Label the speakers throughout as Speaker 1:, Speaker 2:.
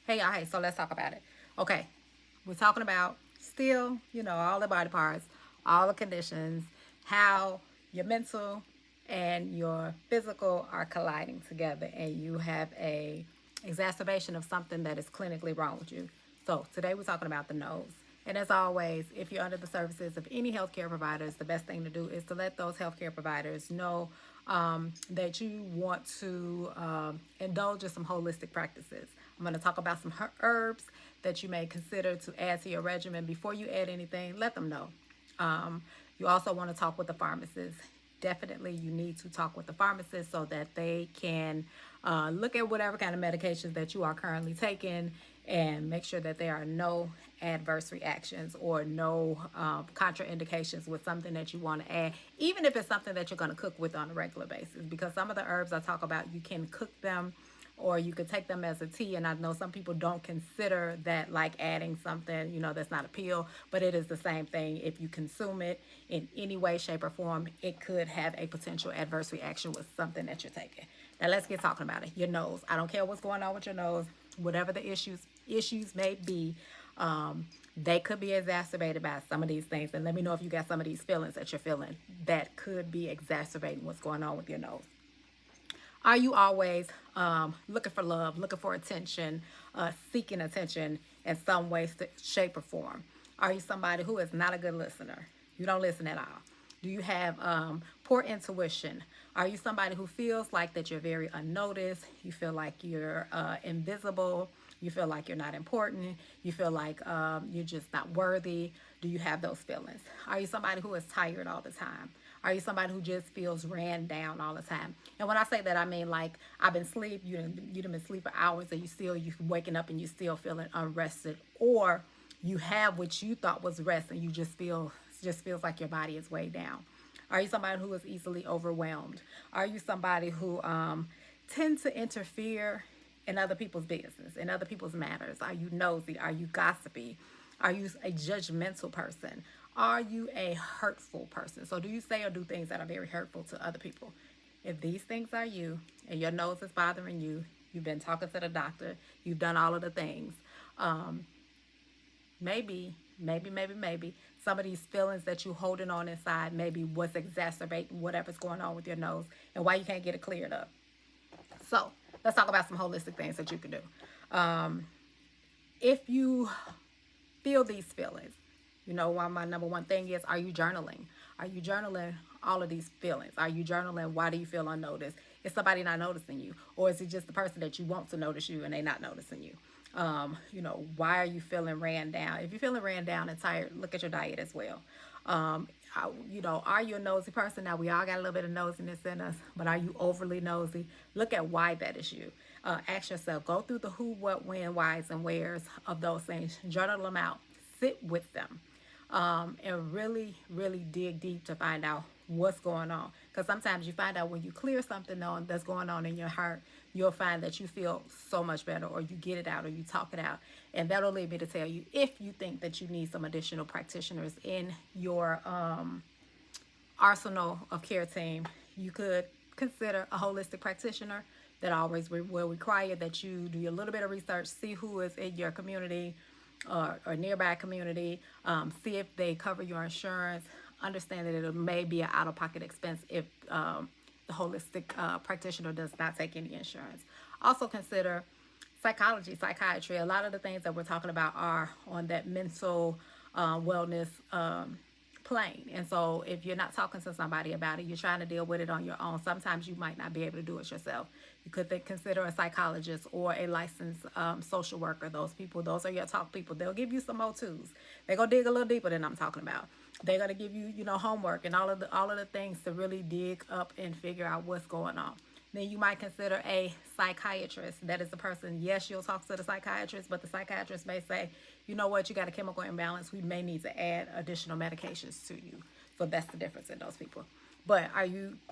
Speaker 1: Hey, y'all, hey, so let's talk about it. Okay, we're talking about still, all the body parts, all the conditions, how your mental and your physical are colliding together, and you have a exacerbation of something that is clinically wrong with you. So today we're talking about the nose. And as always, if you're under the services of any healthcare providers, the best thing to do is to let those healthcare providers know that you want to indulge in some holistic practices. I'm going to talk about some herbs that you may consider to add to your regimen. Before you add anything, let them know. You also want to talk with the pharmacist. Definitely, you need to talk with the pharmacist so that they can look at whatever kind of medications that you are currently taking and make sure that there are no adverse reactions or no contraindications with something that you want to add, even if it's something that you're going to cook with on a regular basis. Because some of the herbs I talk about, you can cook them or you could take them as a tea. And I know some people don't consider that like adding something, that's not a pill, but it is the same thing. If you consume it in any way, shape, or form, it could have a potential adverse reaction with something that you're taking. Now let's get talking about it. Your nose. I don't care what's going on with your nose, whatever the issues may be. They could be exacerbated by some of these things. And let me know if you got some of these feelings that you're feeling that could be exacerbating what's going on with your nose. Are you always looking for love, looking for attention, seeking attention in some way, shape, or form? Are you somebody who is not a good listener? You don't listen at all. Do you have poor intuition? Are you somebody who feels like that you're very unnoticed? You feel like you're invisible? You feel like you're not important? You feel like you're just not worthy? Do you have those feelings? Are you somebody who is tired all the time? Are you somebody who just feels ran down all the time? And when I say that, I mean like I've been asleep, you've been asleep for hours, and you waking up and you still feeling unrested, or you have what you thought was rest and you just feels like your body is way down. Are you somebody who is easily overwhelmed? Are you somebody who tend to interfere in other people's business, in other people's matters? Are you nosy? Are you gossipy? Are you a judgmental person? Are you a hurtful person? So do you say or do things that are very hurtful to other people? If these things are you and your nose is bothering you, you've been talking to the doctor, you've done all of the things, maybe some of these feelings that you're holding on inside, maybe what's exacerbating whatever's going on with your nose and why you can't get it cleared up. So let's talk about some holistic things that you can do. If you feel these feelings, why my number one thing is, are you journaling? Are you journaling all of these feelings? Are you journaling why do you feel unnoticed? Is somebody not noticing you? Or is it just the person that you want to notice you and they not noticing you? Why are you feeling ran down? If you're feeling ran down and tired, look at your diet as well. Are you a nosy person? Now, we all got a little bit of nosiness in us, but are you overly nosy? Look at why that is you. Ask yourself, go through the who, what, when, whys, and wheres of those things. Journal them out. Sit with them. And really, really dig deep to find out what's going on. Because sometimes you find out when you clear something on that's going on in your heart, you'll find that you feel so much better, or you get it out, or you talk it out. And that'll lead me to tell you, if you think that you need some additional practitioners in your arsenal of care team, you could consider a holistic practitioner. That always will require that you do a little bit of research, see who is in your community or nearby community, see if they cover your insurance, understand that it may be an out-of-pocket expense if the holistic practitioner does not take any insurance. Also consider psychology, psychiatry. A lot of the things that we're talking about are on that mental wellness plane. And so if you're not talking to somebody about it, you're trying to deal with it on your own. Sometimes you might not be able to do it yourself. You could consider a psychologist or a licensed social worker. Those are your talk people. They'll give you some more tools. They're gonna dig a little deeper than I'm talking about. They're gonna give you, homework and all of the things to really dig up and figure out what's going on. Then you might consider a psychiatrist. That is the person, yes, you'll talk to the psychiatrist, but the psychiatrist may say, you know what, you got a chemical imbalance. We may need to add additional medications to you. So that's the difference in those people. But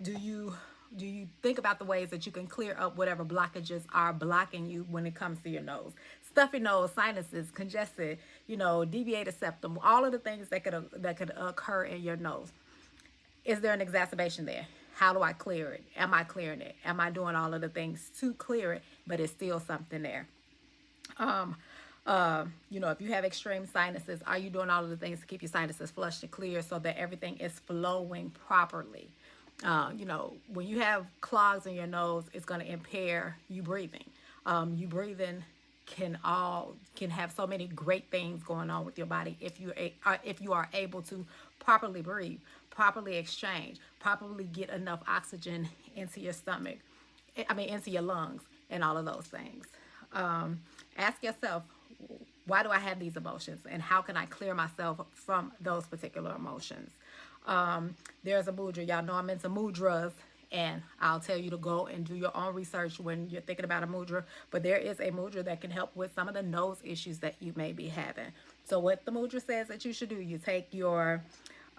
Speaker 1: do you think about the ways that you can clear up whatever blockages are blocking you when it comes to your nose? Stuffy nose, sinuses, congested, deviated septum, all of the things that could occur in your nose. Is there an exacerbation there? How do I clear it? Am I clearing it? Am I doing all of the things to clear it, but it's still something there? Um, if you have extreme sinuses, are you doing all of the things to keep your sinuses flushed and clear so that everything is flowing properly? When you have clogs in your nose, it's going to impair you breathing. You breathing can have so many great things going on with your body if you are able to properly breathe, properly exchange, properly get enough oxygen into your stomach. Into your lungs and all of those things. Um, Ask yourself, why do I have these emotions, and how can I clear myself from those particular emotions? There's a mudra. Y'all know I'm into mudras, and I'll tell you to go and do your own research when you're thinking about a mudra. But there is a mudra that can help with some of the nose issues that you may be having. So what the mudra says that you should do, you take you're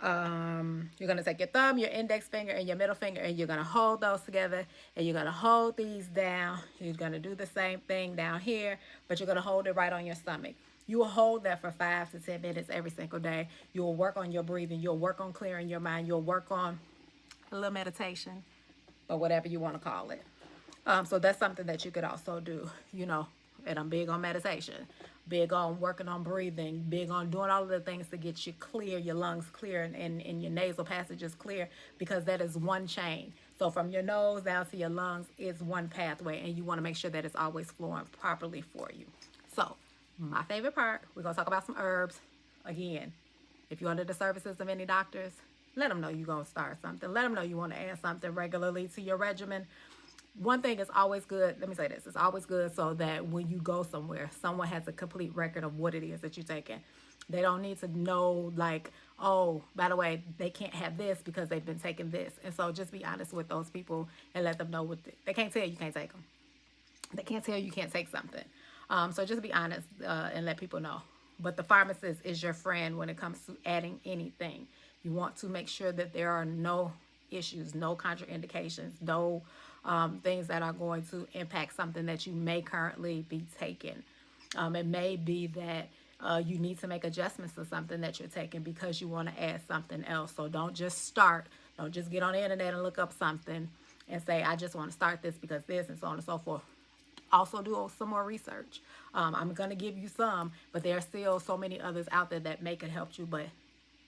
Speaker 1: going to take your thumb, your index finger, and your middle finger, and you're going to hold those together, and you're going to hold these down. You're going to do the same thing down here, but you're going to hold it right on your stomach. You will hold that for 5 to 10 minutes every single day. You will work on your breathing. You'll work on clearing your mind. You'll work on a little meditation, or whatever you want to call it. So that's something that you could also do, and I'm big on meditation, big on working on breathing, big on doing all of the things to get you clear, your lungs clear, and your nasal passages clear, because that is one chain. So from your nose down to your lungs is one pathway, and you want to make sure that it's always flowing properly for you. So my favorite part, we're going to talk about some herbs. Again, if you're under the services of any doctors, let them know you're going to start something. Let them know you want to add something regularly to your regimen. One thing is always good. Let me say this. It's always good so that when you go somewhere, someone has a complete record of what it is that you're taking. They don't need to know, like, oh, by the way, they can't have this because they've been taking this. And so just be honest with those people and let them know they can't tell you can't take them. They can't tell you can't take something. So just be honest and let people know. But the pharmacist is your friend when it comes to adding anything. You want to make sure that there are no issues, no contraindications, no things that are going to impact something that you may currently be taking. It may be that you need to make adjustments to something that you're taking because you want to add something else. So don't just start. Don't just get on the internet and look up something and say, I just want to start this because this, and so on and so forth. Also do some more research. I'm going to give you some, but there are still so many others out there that may could help you, but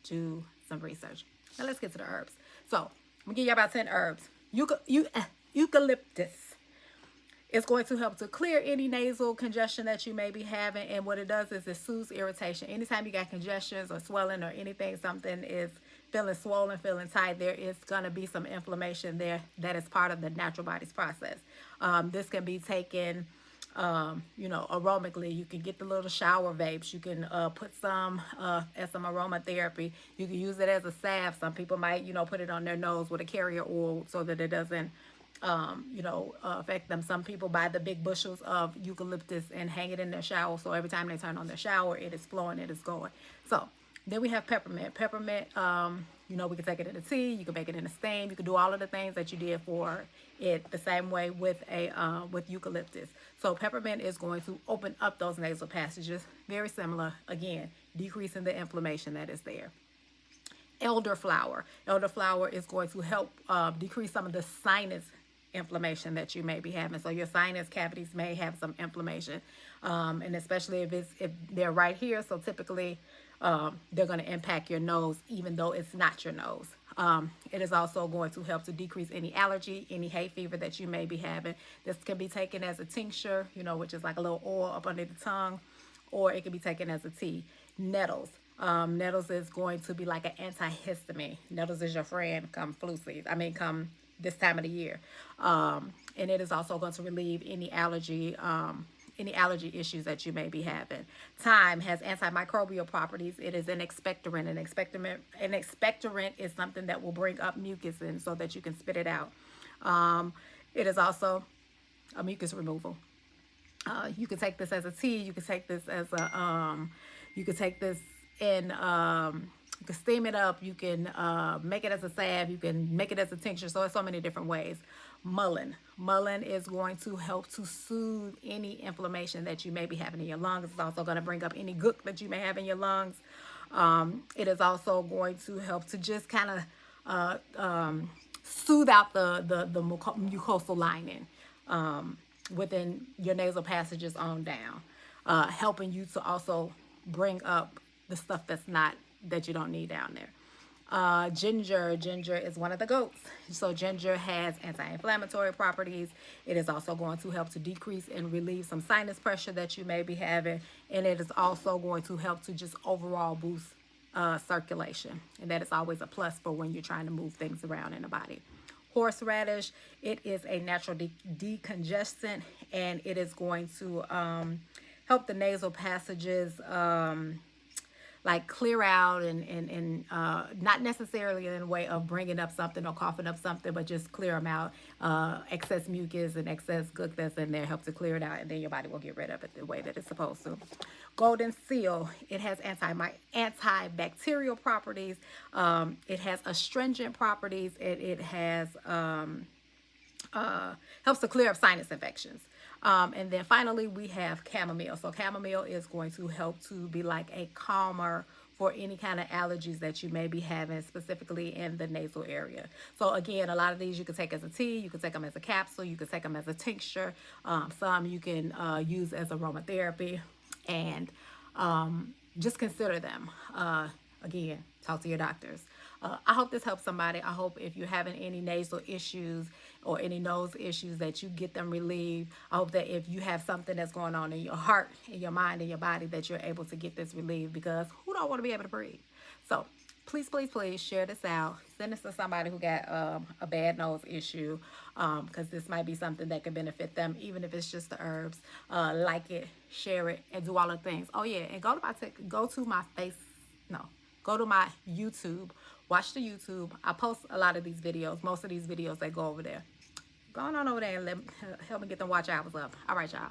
Speaker 1: do some research. Now let's get to the herbs. So I'm going to give you about 10 herbs. Eucalyptus. It's going to help to clear any nasal congestion that you may be having. And what it does is it soothes irritation. Anytime you got congestions or swelling or anything, something is feeling swollen, feeling tight, there is going to be some inflammation there that is part of the natural body's process. This can be taken, aromically. You can get the little shower vapes. You can put some as some aromatherapy. You can use it as a salve. Some people might, put it on their nose with a carrier oil so that it doesn't affect them. Some people buy the big bushels of eucalyptus and hang it in their shower, so every time they turn on their shower, it is flowing, it is going. So then we have peppermint. Peppermint, we can take it in a tea, you can make it in a steam, you can do all of the things that you did for it the same way with with eucalyptus. So peppermint is going to open up those nasal passages, very similar, again, decreasing the inflammation that is there. Elderflower. Elderflower is going to help decrease some of the sinus inflammation that you may be having. So your sinus cavities may have some inflammation, and especially if they're right here. So typically they're going to impact your nose, even though it's not your nose. It is also going to help to decrease any allergy, any hay fever that you may be having. This can be taken as a tincture, which is like a little oil up under the tongue, or it can be taken as a tea. Nettles. Nettles is going to be like an antihistamine. Nettles is your friend come flu season. Come this time of the year. And it is also going to relieve any allergy issues that you may be having. Thyme has antimicrobial properties. It is an expectorant. An expectorant is something that will bring up mucus and so that you can spit it out. It is also a mucus removal. You can take this as a tea. You can take this as you can take this in, you can steam it up. You can make it as a salve. You can make it as a tincture. So there's so many different ways. Mullein. Mullein is going to help to soothe any inflammation that you may be having in your lungs. It's also going to bring up any gook that you may have in your lungs. It is also going to help to just kind of soothe out the mucosal lining within your nasal passages on down. helping you to also bring up the stuff that you don't need down there. Ginger is one of the goats. So ginger has anti-inflammatory properties. It is also going to help to decrease and relieve some sinus pressure that you may be having, and it is also going to help to just overall boost circulation, and that is always a plus for when you're trying to move things around in the body. Horseradish, it is a natural decongestant, and it is going to help the nasal passages like clear out, and not necessarily in a way of bringing up something or coughing up something, but just clear them out. Excess mucus and excess gook that's in there help to clear it out, and then your body will get rid of it the way that it's supposed to. Golden seal, it has antibacterial properties. It has astringent properties. It has helps to clear up sinus infections. And then finally, we have chamomile. So chamomile is going to help to be like a calmer for any kind of allergies that you may be having, specifically in the nasal area. So again, a lot of these you can take as a tea, you can take them as a capsule, you can take them as a tincture. Some you can use as aromatherapy, and just consider them. Again, talk to your doctors. I hope this helps somebody. I hope if you're having any nasal issues or any nose issues that you get them relieved. I hope that if you have something that's going on in your heart, in your mind, in your body, that you're able to get this relieved, because who don't want to be able to breathe? So please, please, please share this out. Send this to somebody who got a bad nose issue, because this might be something that can benefit them, even if it's just the herbs. Like it, share it, and do all the things. Oh yeah, and go to my YouTube. Watch the YouTube. I post a lot of these videos. Most of these videos, they go over there. Go on over there and help me get them watch hours up. All right, y'all.